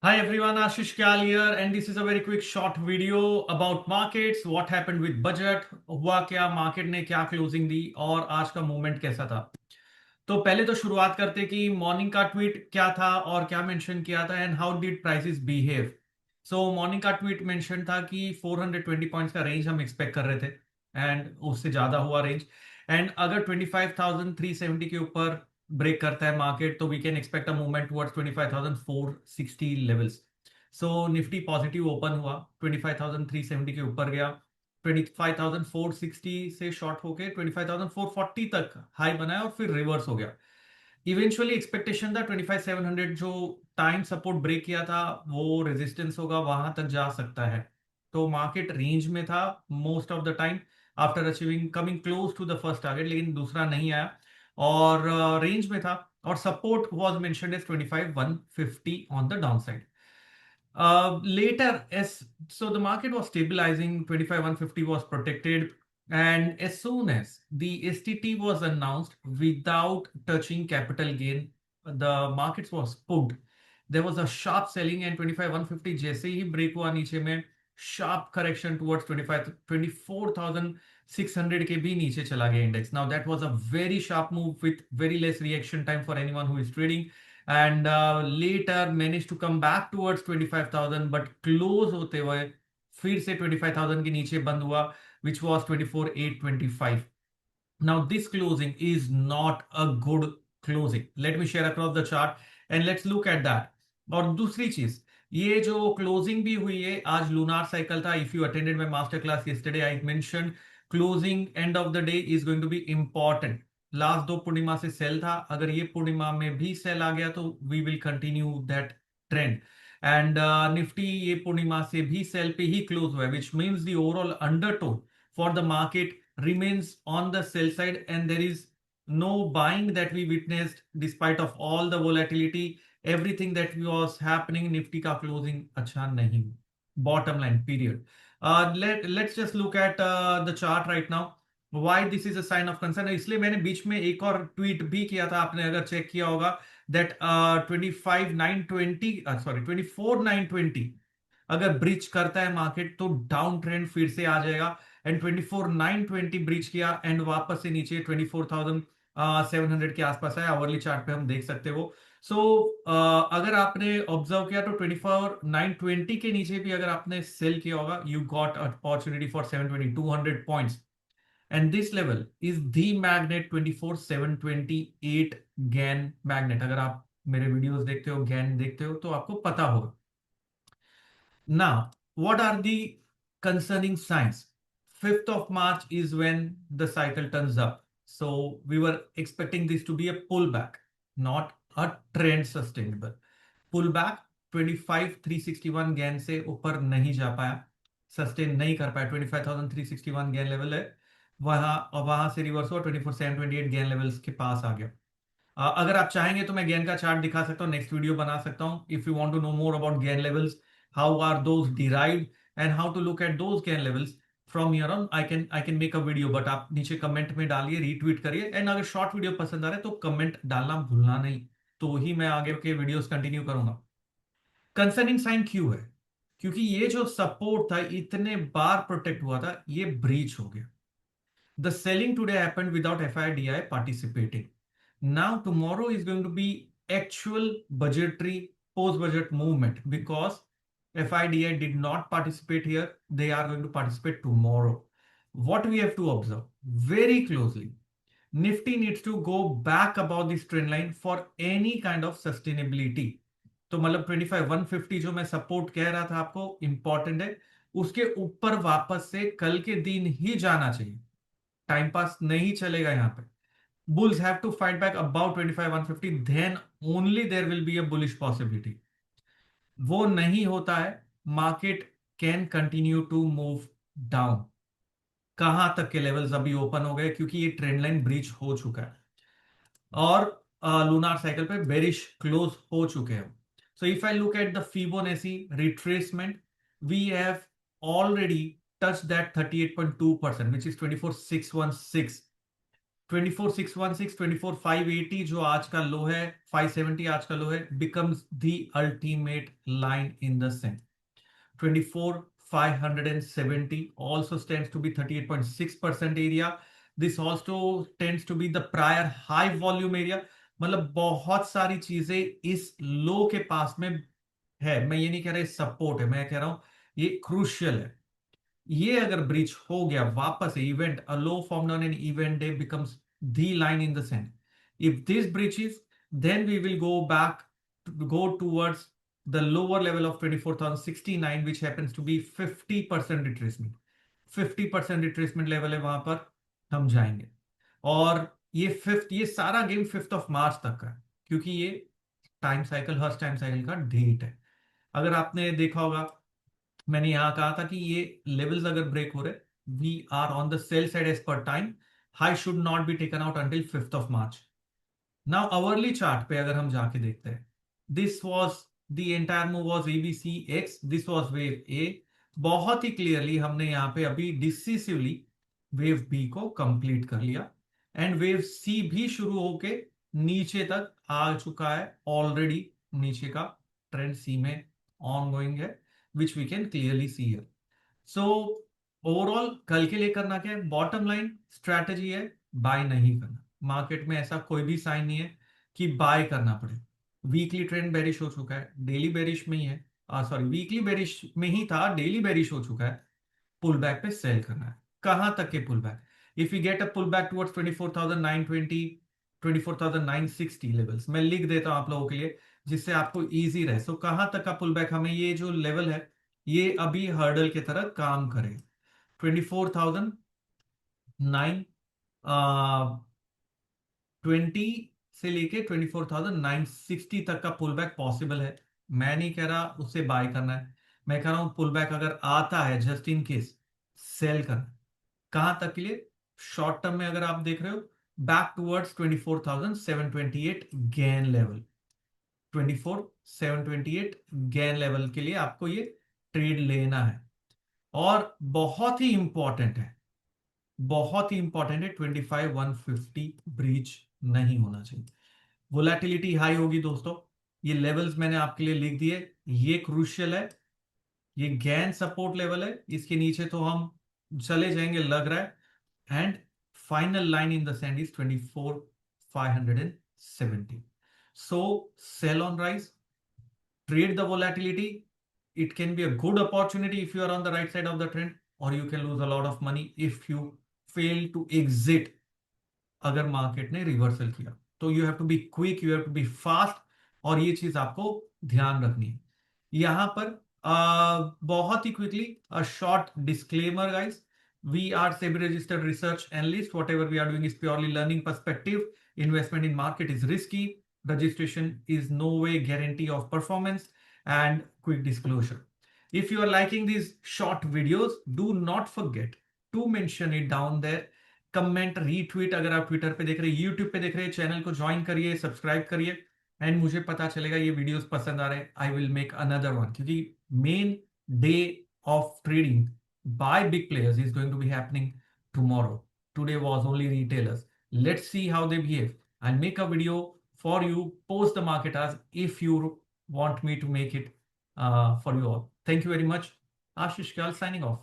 Hi everyone, Ashish Kyal here, and this is a very quick short video about markets. What happened with budget? हुआ क्या, market ने क्या closing दी और आज का मूवमेंट कैसा था? तो पहले तो शुरुआत करते कि मॉर्निंग का ट्वीट क्या था और क्या मेंशन किया था and how did prices behave. So morning का ट्वीट मेंशन था कि 420 पॉइंट्स का रेंज हम एक्सपेक्ट कर रहे थे एंड उससे ज्यादा हुआ रेंज. एंड अगर 25,370 के ऊपर ब्रेक करता है मार्केट तो we can expect a movement towards 25,460 levels. So Nifty positive open हुआ, 25,370 के ऊपर गया, 25,460 से शॉर्ट होके 25,440 तक हाई बनाया और फिर रिवर्स हो गया. इवेंचुअली एक्सपेक्टेशन था 25,700 जो टाइम सपोर्ट ब्रेक किया था वो रेजिस्टेंस होगा, वहां तक जा सकता है. तो मार्केट रेंज में था most of the time after achieving coming close to the first target, लेकिन दूसरा नहीं आया और रेंज में था. और support was mentioned as 25,150 on the downside. Later, as so the market was stabilizing, 25,150 was protected, and as soon as the STT was announced without touching capital gain, the markets was pumped. There was a sharp selling and 25,150 जैसे ही break हुआ नीचे में sharp correction towards 24,600 के भी नीचे चला गया index. Now that was a very sharp move with very less reaction time for anyone who is trading. And later managed to come back towards 25,000 but close होते हुए फिर से 25,000 के नीचे बंद हुआ, which was 24,825. Now this closing is not a good closing. Let me share across the chart and let's look at that. और दूसरी चीज, ये जो क्लोजिंग भी हुई है आज लूनार साइकिल था. If you attended my master class yesterday I mentioned closing end of the day is going to be important. Last दो पूर्णिमा से सेल था, अगर ये पूर्णिमा में भी सेल आ गया तो we will continue that trend. And Nifty ये पूर्णिमा से भी सेल पे ही क्लोज हुआ है, which means the overall undertone for the market remains on the sell side and there is no buying that we witnessed despite of all the volatility. Everything that was happening, nifty का closing अच्छा नहीं. Bottom line period. Let's just look at the chart right now. Why this is a sign of concern? इसलिए मैंने बीच में एक और tweet भी किया था, आपने अगर चेक किया होगा, that 25,920 सॉरी 24,920 अगर ब्रीच करता है मार्केट तो डाउन ट्रेंड फिर से आ जाएगा. एंड 24,920 ब्रीच किया एंड वापस से नीचे 24,700 के आसपास है. आवरली चार्ट पे हम देख सकते हो. सो अगर आपने ऑब्जर्व किया तो 24,920 के नीचे भी अगर आपने सेल किया होगा, you got opportunity for 720 200 points. And this level is the magnet 24,728 Gann magnet. अगर आप मेरे वीडियोस देखते हो, गैन देखते हो तो आपको पता होगा. Now, what are the concerning signs? 5th of March is when the cycle turns up. So we were expecting this to be a pullback, not a trend sustainable. Pullback 25,361 gain से ऊपर नहीं जा पाया, सस्टेन नहीं कर पाया. 25,361 gain level है, वहां से रिवर्स हुआ 24,728 गैन लेवल्स के पास आ गया. अगर आप चाहेंगे तो मैं गैन का चार्ट दिखा सकता हूँ, नेक्स्ट वीडियो बना सकता हूँ. If you want to know more about Gann levels, how are those derived and how to look at those Gann levels from here on, I can make a video. But आप नीचे comment में डालिए, retweet करिए. And अगर short video पसंद आ रहा है तो कमेंट डालना भूलना नहीं, तो ही मैं आगे के वीडियोस कंटिन्यू करूंगा. कंसर्निंग साइन क्यों है? क्योंकि ये जो सपोर्ट था इतने बार प्रोटेक्ट हुआ था, ये ब्रीच हो गया. The selling today happened without FIDI participating. Now, tomorrow is going to be actual budgetary post-budget movement because FIDI did not participate here. They are going to participate tomorrow. What we have to observe very closely, Nifty needs to go back above this trend line for any kind of sustainability. तो मतलब 25,150 जो मैं support कह रहा था आपको important है, उसके ऊपर वापस से कल के दिन ही जाना चाहिए. टाइम पास नहीं चलेगा यहां पे. Bulls have to fight back about 25,150, then only there will be a bullish possibility. वो नहीं होता है, market can continue to move down. कहां तक के लेवल्स अभी ओपन हो गए क्योंकि ये ट्रेंड लाइन ब्रीच हो चुका है और लूनार साइकिल पे बेरिश क्लोज हो चुके हैं. So if I look at the Fibonacci retracement, we have already touched that 38.2%, which is 24,616. 24,616, 24,580 जो आज का लो है, 570 आज का लो है, becomes the ultimate line in the sand. 24,570 also stands to be 38.6% area. This also tends to be the prior high volume area. मतलब बहुत सारी चीजें इस लो के पास में है। मैं ये नहीं कह रहा सपोर्ट है, मैं कह रहा हूं ये क्रूशियल है। ये अगर ब्रीच हो गया वापस event, a low formed on an event day becomes the line in the sand. If this breaches, then we will go towards the lower level of 24,069, which happens to be 50% retracement। 50% retracement level है, वहां पर हम जाएंगे। और ये सारा game 5 मार्च तक का है, क्योंकि ये टाइम साइकिल, हर टाइम साइकिल का डेट है। अगर आपने देखा होगा, मैंने यहां कहा था कि ये लेवल्स अगर ब्रेक हो रहे, we are on the sell side as per time. High should not be taken out until 5 March. Now hourly chart पे अगर हम जाके देखते हैं, this was the entire move was ABC X, this was wave A. बहुत ही clearly हमने यहां पे अभी डिसिसिवली वेव बी को कंप्लीट कर लिया, एंड वेव सी भी शुरू होके नीचे तक आ चुका है ऑलरेडी। नीचे का ट्रेंड सी में ऑन गोइंग है, which we can clearly see here. So overall कल के लिए करना क्या है, बॉटम लाइन स्ट्रैटेजी है बाय नहीं करना। मार्केट में ऐसा कोई भी साइन नहीं है कि बाय करना पड़े। वीकली ट्रेंड बेरिश हो चुका है, डेली बेरिश में ही है, सॉरी वीकली बेरिश में ही था, डेली बेरिश हो चुका है। पुल बैक पे सेल करना है। कहां तक के pull back? If you get a pull back towards 24,920, 24,960 levels, मैं लिख देता हूं आप लोगों के लिए जिससे आपको इजी रहे। सो कहां तक का पुल बैक? हमें ये जो लेवल है ये अभी हर्डल की तरह काम करे। 24,920 से लेके 24,960 तक का पुल बैक पॉसिबल है। मैं नहीं कह रहा उसे बाय करना है, मैं कह रहा हूं पुल बैक अगर आता है जस्ट इन केस सेल करना है। कहां तक के लिए? शॉर्ट टर्म में अगर आप देख रहे हो, back towards 24,728 gain level. 24,728 gain level के लिए आपको ये ट्रेड लेना है। और बहुत ही इंपॉर्टेंट है, बहुत ही इंपॉर्टेंट है, 25,150 ब्रीच नहीं होना चाहिए। वोलेटिलिटी हाई होगी दोस्तों। ये लेवल्स मैंने आपके लिए लिख दिए, ये क्रूशियल है। ये गैन सपोर्ट लेवल है, इसके नीचे तो हम चले जाएंगे लग रहा है। And final line in the sand is 24,570। So sell on rise, trade the volatility. It can be a good opportunity if you are on the right side of the trend, or you can lose a lot of money if you fail to exit अगर market ने reversal किया। तो you have to be quick, you have to be fast, और ये चीज आपको ध्यान रखनी है। यहां पर बहुत ही quickly a short disclaimer guys, we are SEBI registered research analyst, whatever we are doing is purely learning perspective. Investment in market is risky, registration is no way guarantee of performance, and quick disclosure, if you are liking these short videos, do not forget to mention it down there, comment, retweet. अगर आप Twitter पे देख रहे हैं, YouTube पे देख रहे हैं, चैनल को ज्वाइन करिए, सब्सक्राइब करिए, एंड मुझे पता चलेगा ये वीडियोस पसंद आ रहे हैं। I will make another one, क्योंकि main day of trading by big players is going to be happening tomorrow. Today was only retailers, let's see how they behave. I make a video for you post the market आज if you want me to make it for you all. Thank you very much. Ashish Kyal signing off.